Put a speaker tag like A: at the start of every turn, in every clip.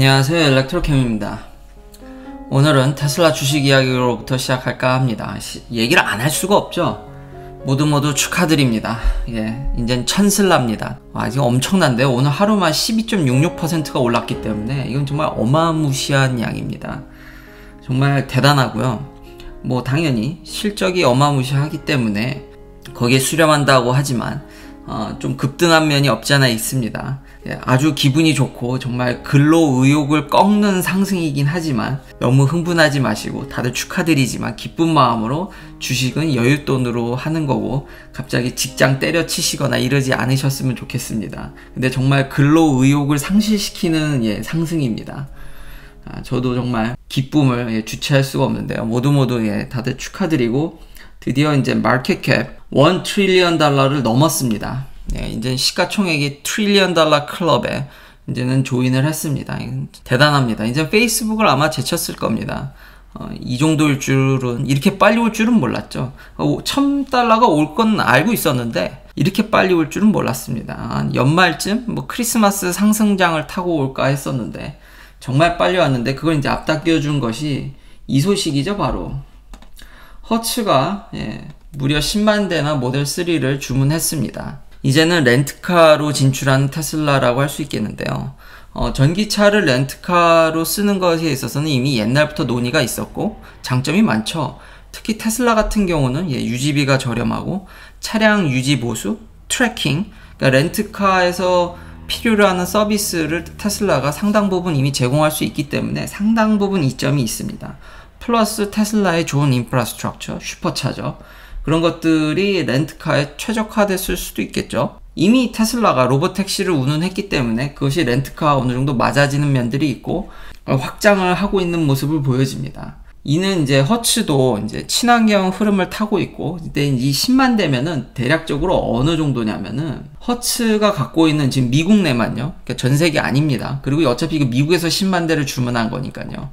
A: 안녕하세요, 일렉트로캠입니다. 오늘은 테슬라 주식 이야기로부터 시작할까 합니다. 얘기를 안 할 수가 없죠. 모두 축하드립니다. 이젠 천슬라입니다. 지금 엄청난데요. 오늘 하루만 12.66%가 올랐기 때문에 이건 정말 어마무시한 양입니다. 정말 대단하고요. 당연히 실적이 어마무시하기 때문에 거기에 수렴한다고 하지만 좀 급등한 면이 없지 않아 있습니다. 아주 기분이 좋고 정말 근로 의욕을 꺾는 상승이긴 하지만 너무 흥분하지 마시고 다들 축하드리지만 기쁜 마음으로 주식은 여윳돈으로 하는 거고 갑자기 직장 때려치시거나 이러지 않으셨으면 좋겠습니다. 근데 정말 근로 의욕을 상실시키는 상승입니다. 저도 정말 기쁨을 주체할 수가 없는데요. 모두 다들 축하드리고 드디어 이제 마켓캡 1 트릴리언 달러를 넘었습니다. 이제 시가총액이 트릴리언 달러 클럽에 이제는 조인을 했습니다. 대단합니다. 이제 페이스북을 아마 제쳤을 겁니다. 이 정도일 줄은, 이렇게 빨리 올 줄은 몰랐죠. 1000달러가 올 건 알고 있었는데 이렇게 빨리 올 줄은 몰랐습니다. 연말쯤 크리스마스 상승장을 타고 올까 했었는데 정말 빨리 왔는데 그걸 이제 앞당겨 준 것이 이 소식이죠. 바로 허츠가 무려 10만 대나 모델 3를 주문했습니다. 이제는 렌트카로 진출한 테슬라라고 할 수 있겠는데요. 전기차를 렌트카로 쓰는 것에 있어서는 이미 옛날부터 논의가 있었고 장점이 많죠. 특히 테슬라 같은 경우는 유지비가 저렴하고 차량 유지 보수, 트래킹, 그러니까 렌트카에서 필요로 하는 서비스를 테슬라가 상당 부분 이미 제공할 수 있기 때문에 상당 부분 이점이 있습니다. 플러스 테슬라의 좋은 인프라스트럭처, 슈퍼차저, 그런 것들이 렌트카에 최적화됐을 수도 있겠죠. 이미 테슬라가 로봇택시를 운운했기 때문에 그것이 렌트카와 어느 정도 맞아지는 면들이 있고 확장을 하고 있는 모습을 보여집니다. 이는 이제 허츠도 이제 친환경 흐름을 타고 있고, 이때 이 10만 대면은 대략적으로 어느 정도냐면은 허츠가 갖고 있는 지금 미국 내만요. 그러니까 전 세계 아닙니다. 그리고 어차피 미국에서 10만 대를 주문한 거니까요.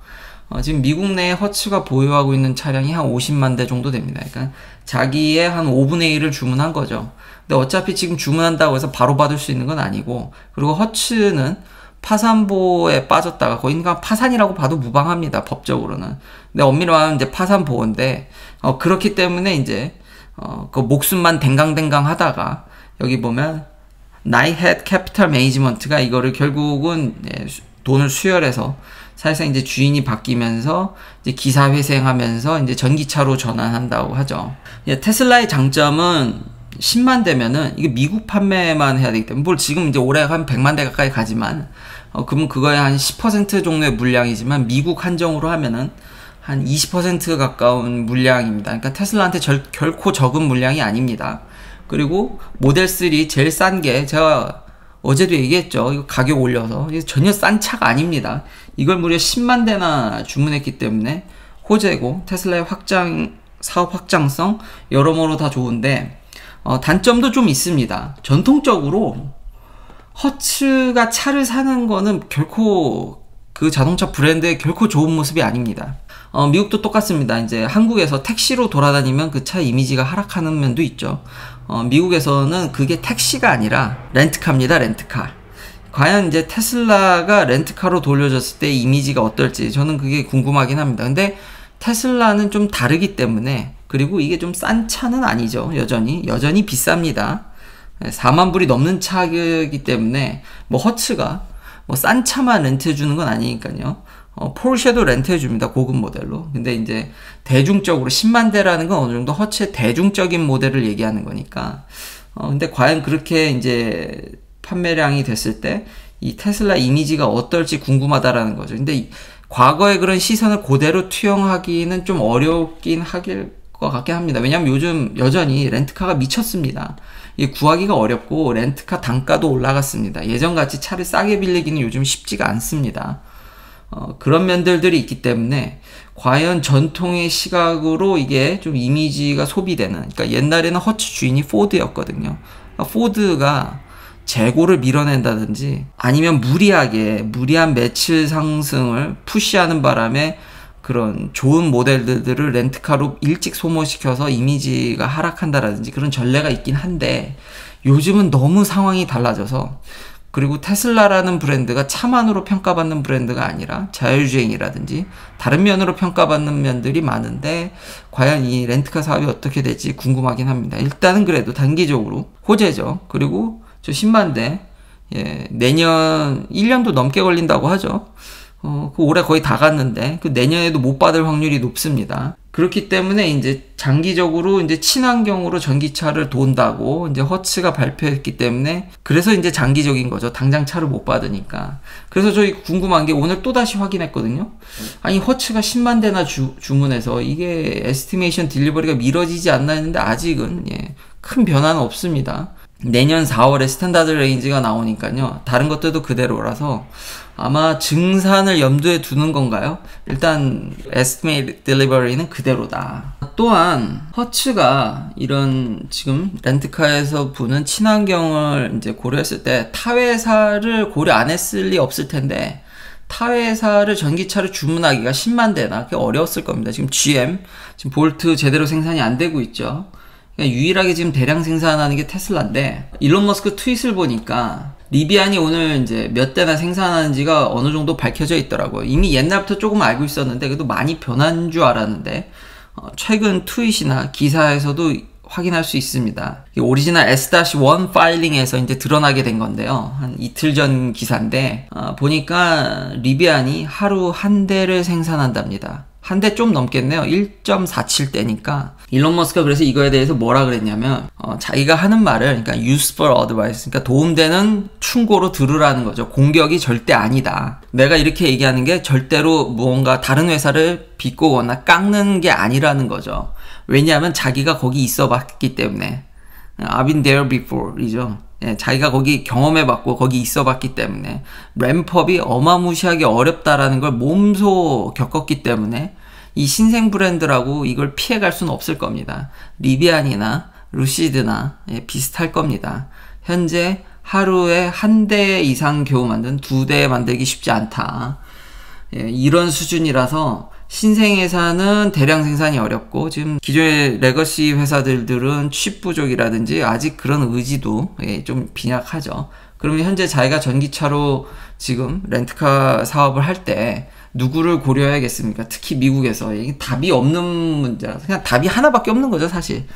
A: 지금 미국 내에 허츠가 보유하고 있는 차량이 한 50만 대 정도 됩니다. 그러니까 자기의 한 5분의 1을 주문한 거죠. 근데 어차피 지금 주문한다고 해서 바로 받을 수 있는 건 아니고, 그리고 허츠는 파산보에 빠졌다가 거의 파산이라고 봐도 무방합니다. 법적으로는. 근데 엄밀히 말하면 이제 파산보호인데, 그렇기 때문에 이제 그 목숨만 댕강댕강 하다가 여기 보면 나이햇 캐피탈 매니지먼트가 이거를 결국은 돈을 수혈해서 사실상 이제 주인이 바뀌면서 이제 기사회생하면서 이제 전기차로 전환한다고 하죠. 테슬라의 장점은 10만 대면은 이게 미국 판매만 해야 되기 때문에, 지금 이제 올해 한 100만 대 가까이 가지만 그러면 그거의 한 10% 정도의 물량이지만 미국 한정으로 하면은 한 20% 가까운 물량입니다. 그러니까 테슬라한테 결코 적은 물량이 아닙니다. 그리고 모델 3 제일 싼 게, 제가 어제도 얘기했죠. 이거 가격 올려서 전혀 싼 차가 아닙니다. 이걸 무려 10만 대나 주문했기 때문에 호재고, 테슬라의 사업 확장성 여러모로 다 좋은데 단점도 좀 있습니다. 전통적으로 허츠가 차를 사는 거는 결코 그 자동차 브랜드의 결코 좋은 모습이 아닙니다. 미국도 똑같습니다. 이제 한국에서 택시로 돌아다니면 그 차 이미지가 하락하는 면도 있죠. 미국에서는 그게 택시가 아니라 렌트카입니다. 렌트카. 과연 이제 테슬라가 렌트카로 돌려졌을 때 이미지가 어떨지 저는 그게 궁금하긴 합니다. 근데 테슬라는 좀 다르기 때문에, 그리고 이게 좀 싼 차는 아니죠. 여전히 비쌉니다. 4만 불이 넘는 차이기 때문에 허츠가 싼 차만 렌트해 주는 건 아니니까요. 포르쉐도 렌트해 줍니다. 고급 모델로. 근데 이제 대중적으로 10만 대라는 건 어느 정도 허츠의 대중적인 모델을 얘기하는 거니까. 근데 과연 그렇게 이제 판매량이 됐을 때 이 테슬라 이미지가 어떨지 궁금하다라는 거죠. 근데 과거의 그런 시선을 그대로 투영하기는 좀 어렵긴 하길 것 같긴 합니다. 왜냐면 요즘 여전히 렌트카가 미쳤습니다. 이게 구하기가 어렵고 렌트카 단가도 올라갔습니다. 예전같이 차를 싸게 빌리기는 요즘 쉽지가 않습니다. 그런 면들이 있기 때문에 과연 전통의 시각으로 이게 좀 이미지가 소비되는, 그러니까 옛날에는 허츠 주인이 포드였거든요. 포드가 재고를 밀어낸다든지 아니면 무리한 매출 상승을 푸시하는 바람에 그런 좋은 모델들을 렌트카로 일찍 소모시켜서 이미지가 하락한다라든지 그런 전례가 있긴 한데, 요즘은 너무 상황이 달라져서 그리고 테슬라라는 브랜드가 차만으로 평가받는 브랜드가 아니라 자율주행이라든지 다른 면으로 평가받는 면들이 많은데 과연 이 렌트카 사업이 어떻게 될지 궁금하긴 합니다. 일단은 그래도 단기적으로 호재죠. 그리고 저 10만 대, 예, 내년 1년도 넘게 걸린다고 하죠. 그 올해 거의 다 갔는데 그 내년에도 못 받을 확률이 높습니다. 그렇기 때문에 이제 장기적으로 이제 친환경으로 전기차를 돈다고 이제 허츠가 발표했기 때문에 그래서 이제 장기적인 거죠. 당장 차를 못 받으니까. 그래서 저희 궁금한 게 오늘 또 다시 확인했거든요. 아니 허츠가 10만 대나 주문해서 이게 에스티메이션 딜리버리가 미뤄지지 않나 했는데 아직은 예, 큰 변화는 없습니다. 내년 4월에 스탠다드 레인지가 나오니까요. 다른 것들도 그대로라서 아마 증산을 염두에 두는 건가요? 일단 estimate delivery는 그대로다. 또한 허츠가 이런 지금 렌트카에서 부는 친환경을 이제 고려했을 때 타회사를 고려 안 했을 리 없을 텐데 타회사를 전기차를 주문하기가 10만 대나 꽤 어려웠을 겁니다. 지금 GM, 지금 볼트 제대로 생산이 안 되고 있죠. 유일하게 지금 대량 생산하는 게 테슬라인데 일론 머스크 트윗을 보니까 리비안이 오늘 이제 몇 대나 생산하는지가 어느 정도 밝혀져 있더라고요. 이미 옛날부터 조금 알고 있었는데 그래도 많이 변한 줄 알았는데 최근 트윗이나 기사에서도 확인할 수 있습니다. 오리지널 S-1 파일링에서 이제 드러나게 된 건데요. 한 이틀 전 기사인데 보니까 리비안이 하루 한 대를 생산한답니다. 한 대 좀 넘겠네요. 1.47대니까. 일론 머스크가 그래서 이거에 대해서 뭐라 그랬냐면 자기가 하는 말을 그러니까 useful advice 그러니까 도움되는 충고로 들으라는 거죠. 공격이 절대 아니다. 내가 이렇게 얘기하는 게 절대로 무언가 다른 회사를 비꼬거나 깎는 게 아니라는 거죠. 왜냐하면 자기가 거기 있어 봤기 때문에 I've been there before 이죠. 예, 자기가 거기 경험해봤고 거기 있어봤기 때문에 램프업이 어마무시하게 어렵다라는 걸 몸소 겪었기 때문에 이 신생 브랜드라고 이걸 피해갈 수는 없을 겁니다. 리비안이나 루시드나 예, 비슷할 겁니다. 현재 하루에 한 대 이상 겨우 만든 2대 만들기 쉽지 않다. 예, 이런 수준이라서 신생 회사는 대량 생산이 어렵고 지금 기존의 레거시 회사들은 칩 부족이라든지 아직 그런 의지도 좀 빈약하죠. 그러면 현재 자기가 전기차로 지금 렌트카 사업을 할 때 누구를 고려해야겠습니까? 특히 미국에서 이게 답이 없는 문제라서 그냥 답이 하나밖에 없는 거죠 사실.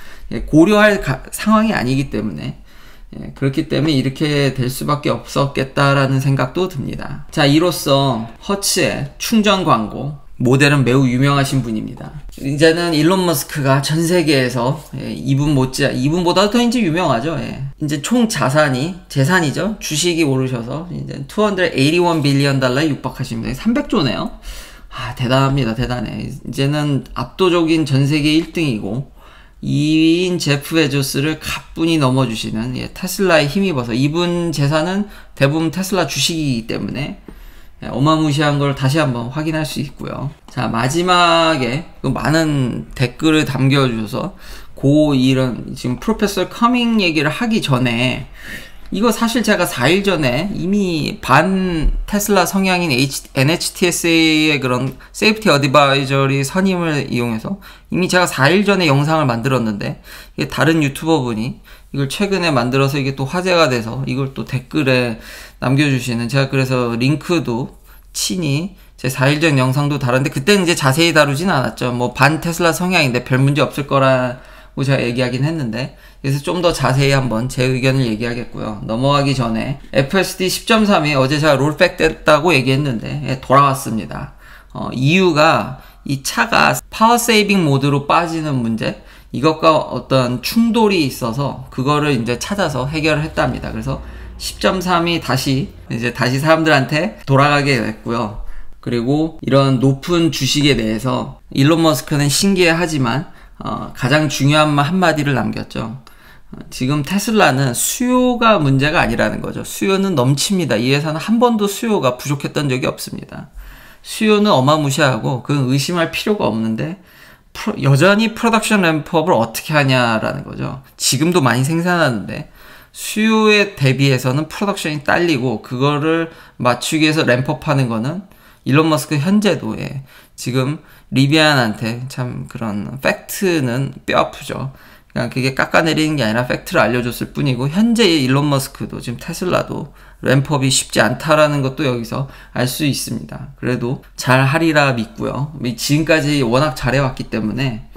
A: 고려할 상황이 아니기 때문에 그렇기 때문에 이렇게 될 수밖에 없었겠다라는 생각도 듭니다. 자, 이로써 허츠의 충전 광고 모델은 매우 유명하신 분입니다. 이제는 일론 머스크가 전 세계에서 이분보다 더 이제 유명하죠. 예. 이제 총 재산이죠. 주식이 오르셔서 이제 281 빌리언 달러에 육박하십니다. 300조네요. 아, 대단합니다. 대단해. 이제는 압도적인 전 세계 1등이고 2위인 제프 베조스를 가뿐히 넘어주시는 테슬라에 힘입어서 이분 재산은 대부분 테슬라 주식이기 때문에 어마무시한 걸 다시 한번 확인할 수 있고요. 자, 마지막에 많은 댓글을 담겨주셔서 이런 지금 프로페서 커밍 얘기를 하기 전에 이거 사실 제가 4일 전에 이미 반 테슬라 성향인 NHTSA의 그런 세이프티 어드바이저리 선임을 이용해서 이미 제가 4일 전에 영상을 만들었는데 이게 다른 유튜버 분이 이걸 최근에 만들어서 이게 또 화제가 돼서 이걸 또 댓글에 남겨주시는 제가 그래서 링크도 친히 제 4일 전 영상도 다른데 그때는 이제 자세히 다루진 않았죠. 뭐 반 테슬라 성향인데 별 문제 없을 거라고 제가 얘기하긴 했는데 그래서 좀 더 자세히 한번 제 의견을 얘기하겠고요. 넘어가기 전에 FSD 10.3이 어제 제가 롤백 됐다고 얘기했는데 돌아왔습니다. 이유가 이 차가 파워 세이빙 모드로 빠지는 문제 이것과 어떤 충돌이 있어서 그거를 이제 찾아서 해결을 했답니다. 그래서 10.3이 다시 사람들한테 돌아가게 됐고요. 그리고 이런 높은 주식에 대해서 일론 머스크는 신기해하지만 가장 중요한 한마디를 남겼죠. 지금 테슬라는 수요가 문제가 아니라는 거죠. 수요는 넘칩니다. 이 회사는 한 번도 수요가 부족했던 적이 없습니다. 수요는 어마무시하고 그건 의심할 필요가 없는데 여전히 프로덕션 램프업을 어떻게 하냐라는 거죠. 지금도 많이 생산하는데 수요에 대비해서는 프로덕션이 딸리고 그거를 맞추기 위해서 램프업하는 거는 일론 머스크 현재도 지금 리비안한테 참 그런 팩트는 뼈 아프죠. 그냥 그게 깎아내리는 게 아니라 팩트를 알려줬을 뿐이고, 현재 일론 머스크도 지금 테슬라도 램프업이 쉽지 않다라는 것도 여기서 알 수 있습니다. 그래도 잘 하리라 믿고요. 지금까지 워낙 잘해왔기 때문에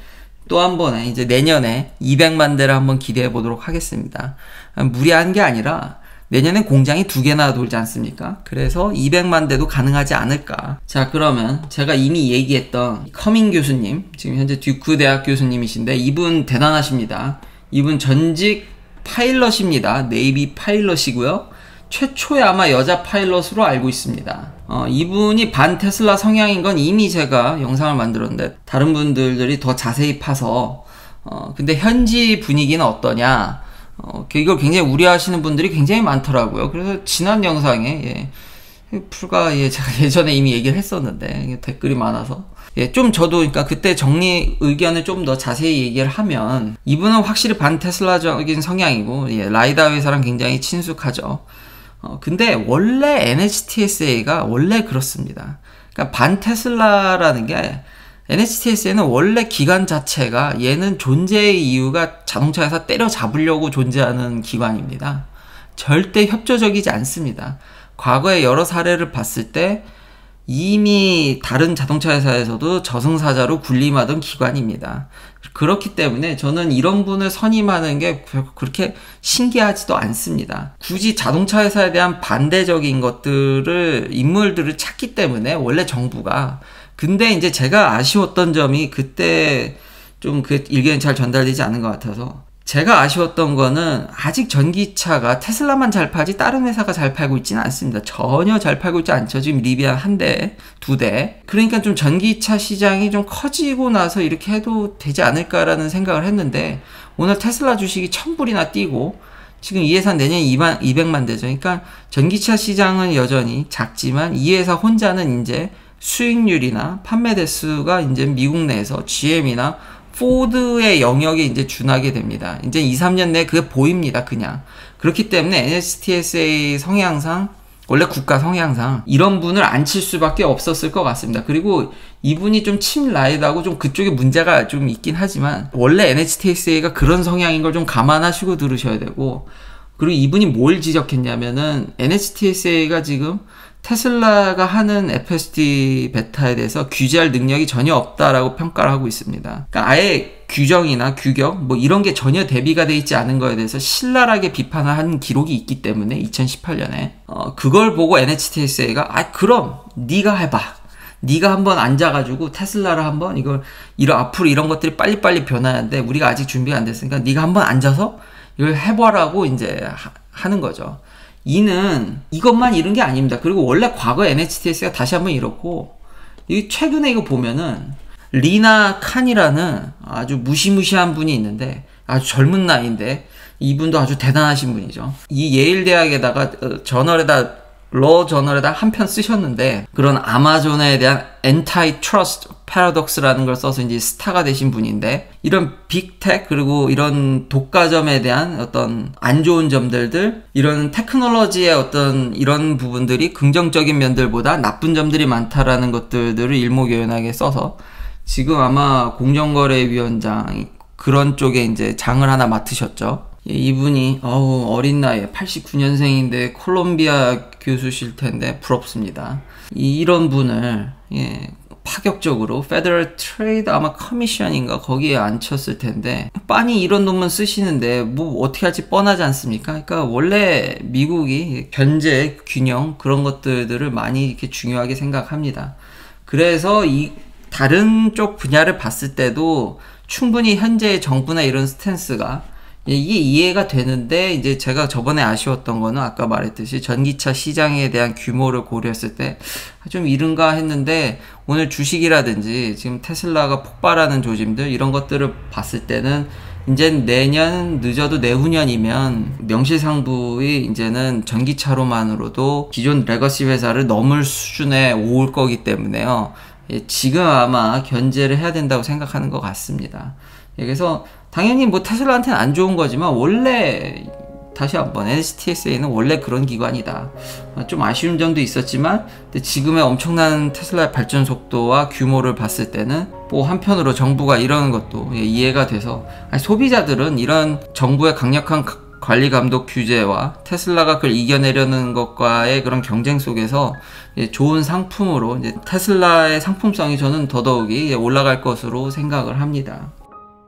A: 또 한 번에 이제 내년에 200만 대를 한번 기대해 보도록 하겠습니다. 무리한 게 아니라 내년엔 공장이 2개나 돌지 않습니까? 그래서 200만 대도 가능하지 않을까. 자, 그러면 제가 이미 얘기했던 커밍 교수님, 지금 현재 듀크 대학 교수님이신데 이분 대단하십니다. 이분 전직 파일럿입니다. 네이비 파일럿이고요. 최초의 아마 여자 파일럿으로 알고 있습니다. 이분이 반 테슬라 성향인 건 이미 제가 영상을 만들었는데 다른 분들이 더 자세히 파서 근데 현지 분위기는 어떠냐, 이걸 굉장히 우려하시는 분들이 굉장히 많더라고요. 그래서 지난 영상에 제가 예전에 이미 얘기를 했었는데 댓글이 많아서 좀 저도 그러니까 그때 정리 의견을 좀 더 자세히 얘기를 하면 이분은 확실히 반 테슬라적인 성향이고 라이다 회사랑 굉장히 친숙하죠. 근데 원래 NHTSA가 원래 그렇습니다. 그러니까 반 테슬라라는 게 NHTSA는 원래 기관 자체가 얘는 존재의 이유가 자동차 회사 때려잡으려고 존재하는 기관입니다. 절대 협조적이지 않습니다. 과거에 여러 사례를 봤을 때 이미 다른 자동차 회사에서도 저승사자로 군림하던 기관입니다. 그렇기 때문에 저는 이런 분을 선임하는 게 그렇게 신기하지도 않습니다. 굳이 자동차 회사에 대한 반대적인 인물들을 찾기 때문에 원래 정부가. 근데 이제 제가 아쉬웠던 점이 그때 좀 그 의견이 잘 전달되지 않은 것 같아서 제가 아쉬웠던 거는 아직 전기차가 테슬라만 잘 팔지 다른 회사가 잘 팔고 있지는 않습니다. 전혀 잘 팔고 있지 않죠. 지금 리비안 1대, 2대. 그러니까 좀 전기차 시장이 좀 커지고 나서 이렇게 해도 되지 않을까라는 생각을 했는데 오늘 테슬라 주식이 1000불이나 뛰고 지금 이 회사 내년 200만 대죠. 그러니까 전기차 시장은 여전히 작지만 이 회사 혼자는 이제 수익률이나 판매 대수가 이제 미국 내에서 GM이나 포드의 영역에 이제 준하게 됩니다. 이제 2, 3년 내에 그게 보입니다, 그냥. 그렇기 때문에 NHTSA 성향상, 원래 국가 성향상, 이런 분을 앉힐 수밖에 없었을 것 같습니다. 그리고 이분이 좀 친라이드하고 좀 그쪽에 문제가 좀 있긴 하지만, 원래 NHTSA가 그런 성향인 걸 좀 감안하시고 들으셔야 되고, 그리고 이분이 뭘 지적했냐면은, NHTSA가 지금 테슬라가 하는 FSD 베타에 대해서 규제할 능력이 전혀 없다라고 평가를 하고 있습니다. 그러니까 아예 규정이나 규격 뭐 이런 게 전혀 대비가 돼 있지 않은 거에 대해서 신랄하게 비판을 한 기록이 있기 때문에 2018년에 그걸 보고 NHTSA가 그럼 네가 해봐. 네가 한번 앉아가지고 테슬라를 한번 앞으로 이런 것들이 빨리빨리 변하는데 우리가 아직 준비가 안 됐으니까 네가 한번 앉아서 이걸 해보라고 이제 하는 거죠. 이는 이것만 이런 게 아닙니다. 그리고 원래 과거 NHTS가 다시 한번 이렇고, 최근에 이거 보면은 리나 칸이라는 아주 무시무시한 분이 있는데 아주 젊은 나이인데 이분도 아주 대단하신 분이죠. 이 예일 대학에다가 러 저널에다 한 편 쓰셨는데 그런 아마존에 대한 엔타이트러스트 패러독스라는 걸 써서 이제 스타가 되신 분인데 이런 빅텍 그리고 이런 독과점에 대한 어떤 안 좋은 점들 이런 테크놀로지의 어떤 이런 부분들이 긍정적인 면들보다 나쁜 점들이 많다라는 것들을 일목요연하게 써서 지금 아마 공정거래위원장 그런 쪽에 이제 장을 하나 맡으셨죠. 이분이 어린 나이에 89년생인데 콜롬비아 교수실 텐데 부럽습니다. 이런 분을 파격적으로 페더럴 트레이드 아마 커미션인가 거기에 앉혔을 텐데 빤히 이런 논문 쓰시는데 뭐 어떻게 할지 뻔하지 않습니까? 그러니까 원래 미국이 견제, 균형 그런 것들을 많이 이렇게 중요하게 생각합니다. 그래서 이 다른 쪽 분야를 봤을 때도 충분히 현재 정부나 이런 스탠스가 이게 이해가 되는데 이제 제가 저번에 아쉬웠던 거는 아까 말했듯이 전기차 시장에 대한 규모를 고려했을 때 좀 이른가 했는데 오늘 주식이라든지 지금 테슬라가 폭발하는 조짐들 이런 것들을 봤을 때는 이제 내년 늦어도 내후년이면 명실상부의 이제는 전기차로만으로도 기존 레거시 회사를 넘을 수준에 올 거기 때문에요. 지금 아마 견제를 해야 된다고 생각하는 것 같습니다. 그래서 당연히 뭐 테슬라한테는 안 좋은 거지만 원래 다시 한번 NCTSA는 원래 그런 기관이다. 좀 아쉬운 점도 있었지만 근데 지금의 엄청난 테슬라의 발전 속도와 규모를 봤을 때는 뭐 한편으로 정부가 이러는 것도 이해가 돼서 소비자들은 이런 정부의 강력한 관리 감독 규제와 테슬라가 그걸 이겨내려는 것과의 그런 경쟁 속에서 좋은 상품으로 이제 테슬라의 상품성이 저는 더더욱이 올라갈 것으로 생각을 합니다.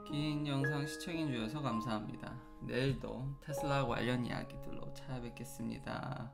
A: 긴 영상 시청해 주셔서 감사합니다. 내일도 테슬라 관련 이야기들로 찾아뵙겠습니다.